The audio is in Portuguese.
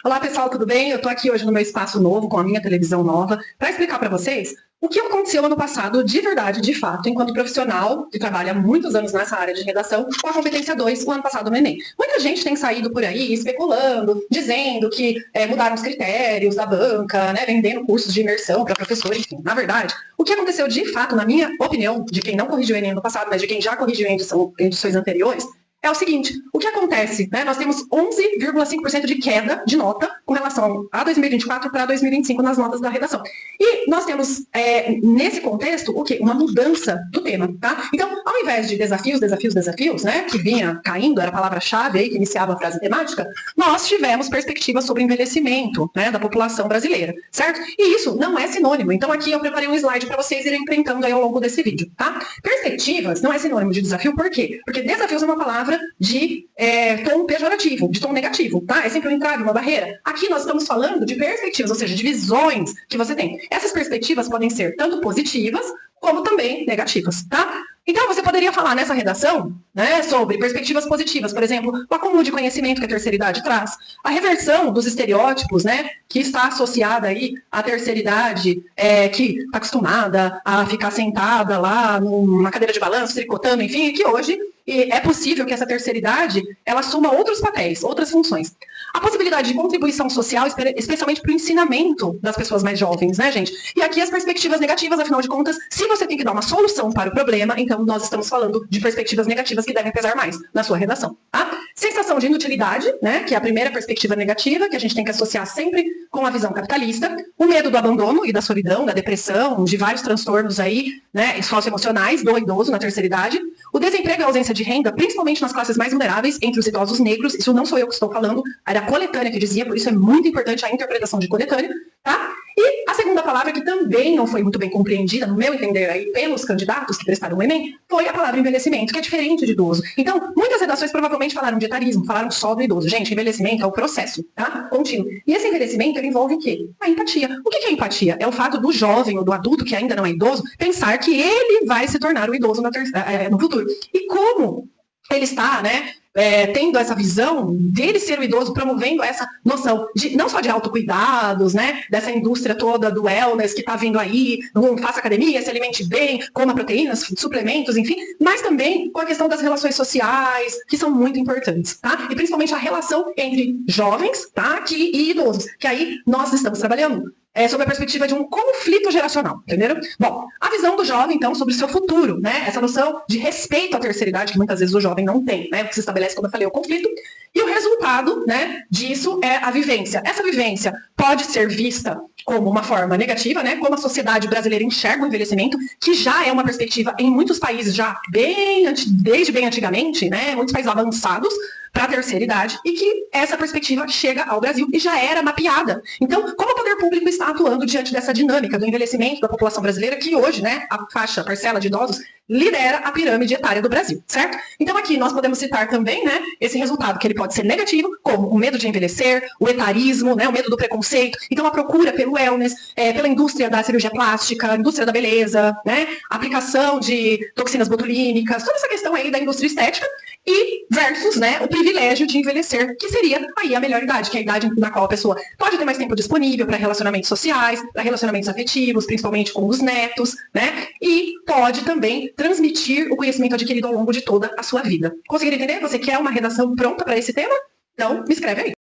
Olá pessoal, tudo bem? Eu estou aqui hoje no meu espaço novo, com a minha televisão nova, para explicar para vocês o que aconteceu ano passado de verdade, de fato, enquanto profissional que trabalha há muitos anos nessa área de redação, com a competência 2, o ano passado no Enem. Muita gente tem saído por aí especulando, dizendo que mudaram os critérios da banca, né, vendendo cursos de imersão para professor, enfim. Na verdade, o que aconteceu de fato, na minha opinião, de quem não corrigiu o Enem no passado, mas de quem já corrigiu em edições anteriores, é o seguinte, o que acontece, né? Nós temos 11,5% de queda de nota com relação a 2024 para 2025 nas notas da redação. E nós temos, nesse contexto, o quê? Uma mudança do tema, tá? Então, ao invés de desafios, né? Que vinha caindo, era a palavra-chave aí que iniciava a frase temática, nós tivemos perspectivas sobre o envelhecimento, né, da população brasileira, certo? E isso não é sinônimo. Então, aqui eu preparei um slide para vocês irem enfrentando aí ao longo desse vídeo, tá? Perspectivas não é sinônimo de desafio, por quê? Porque desafios é uma palavra de tom pejorativo, de tom negativo, tá? É sempre um entrave, uma barreira. Aqui nós estamos falando de perspectivas, ou seja, de visões que você tem. Essas perspectivas podem ser tanto positivas, como também negativas, tá? Então, você poderia falar nessa redação, né, sobre perspectivas positivas, por exemplo, o acúmulo de conhecimento que a terceira idade traz, a reversão dos estereótipos, né, que está associada aí à terceira idade, que está acostumada a ficar sentada lá numa cadeira de balanço, tricotando, enfim, e que hoje é possível que essa terceira idade ela assuma outros papéis, outras funções. A possibilidade de contribuição social, especialmente para o ensinamento das pessoas mais jovens, né, gente? E aqui as perspectivas negativas, afinal de contas, se você tem que dar uma solução para o problema, então nós estamos falando de perspectivas negativas que devem pesar mais na sua redação, tá? Sensação de inutilidade, né, que é a primeira perspectiva negativa, que a gente tem que associar sempre com a visão capitalista, o medo do abandono e da solidão, da depressão, de vários transtornos aí, né, socioemocionais do idoso na terceira idade, o desemprego e a ausência de renda, principalmente nas classes mais vulneráveis, entre os idosos negros, isso não sou eu que estou falando, era a coletânea que dizia, por isso é muito importante a interpretação de coletânea, tá? E a segunda palavra, que também não foi muito bem compreendida, no meu entender, aí, pelos candidatos que prestaram o Enem, foi a palavra envelhecimento, que é diferente de idoso. Então, muitas redações provavelmente falaram de etarismo, falaram só do idoso. Gente, envelhecimento é o processo, tá? Contínuo. E esse envelhecimento, ele envolve o quê? A empatia. O que é empatia? É o fato do jovem ou do adulto, que ainda não é idoso, pensar que ele vai se tornar o idoso no futuro. E como ele está, né, tendo essa visão dele ser o idoso, promovendo essa noção de, não só de autocuidados, né, dessa indústria toda do wellness que está vindo aí, faça academia, se alimente bem, coma proteínas, suplementos, enfim, mas também com a questão das relações sociais, que são muito importantes, tá? E principalmente a relação entre jovens, tá, e idosos, que aí nós estamos trabalhando sob a perspectiva de um conflito geracional, entenderam? Bom, a visão do jovem, então, sobre o seu futuro, né? Essa noção de respeito à terceira idade, que muitas vezes o jovem não tem, né? Que se estabelece, como eu falei, o conflito. E o resultado, né, disso é a vivência. Essa vivência pode ser vista como uma forma negativa, né? Como a sociedade brasileira enxerga o envelhecimento, que já é uma perspectiva em muitos países já desde bem antigamente, né? Muitos países avançados, para a terceira idade, e que essa perspectiva chega ao Brasil e já era mapeada. Então, como o poder público está atuando diante dessa dinâmica do envelhecimento da população brasileira, que hoje, né, a parcela de idosos, lidera a pirâmide etária do Brasil, certo? Então, aqui nós podemos citar também, né, esse resultado, que ele pode ser negativo, como o medo de envelhecer, o etarismo, né, o medo do preconceito, então a procura pelo wellness, pela indústria da cirurgia plástica, a indústria da beleza, né, a aplicação de toxinas botulínicas, toda essa questão aí da indústria estética, e versus, né, o privilégio de envelhecer, que seria aí a melhor idade, que é a idade na qual a pessoa pode ter mais tempo disponível para relacionamentos sociais, para relacionamentos afetivos, principalmente com os netos, né, e pode também transmitir o conhecimento adquirido ao longo de toda a sua vida. Conseguiram entender? Você quer uma redação pronta para esse tema? Então, me escreve aí.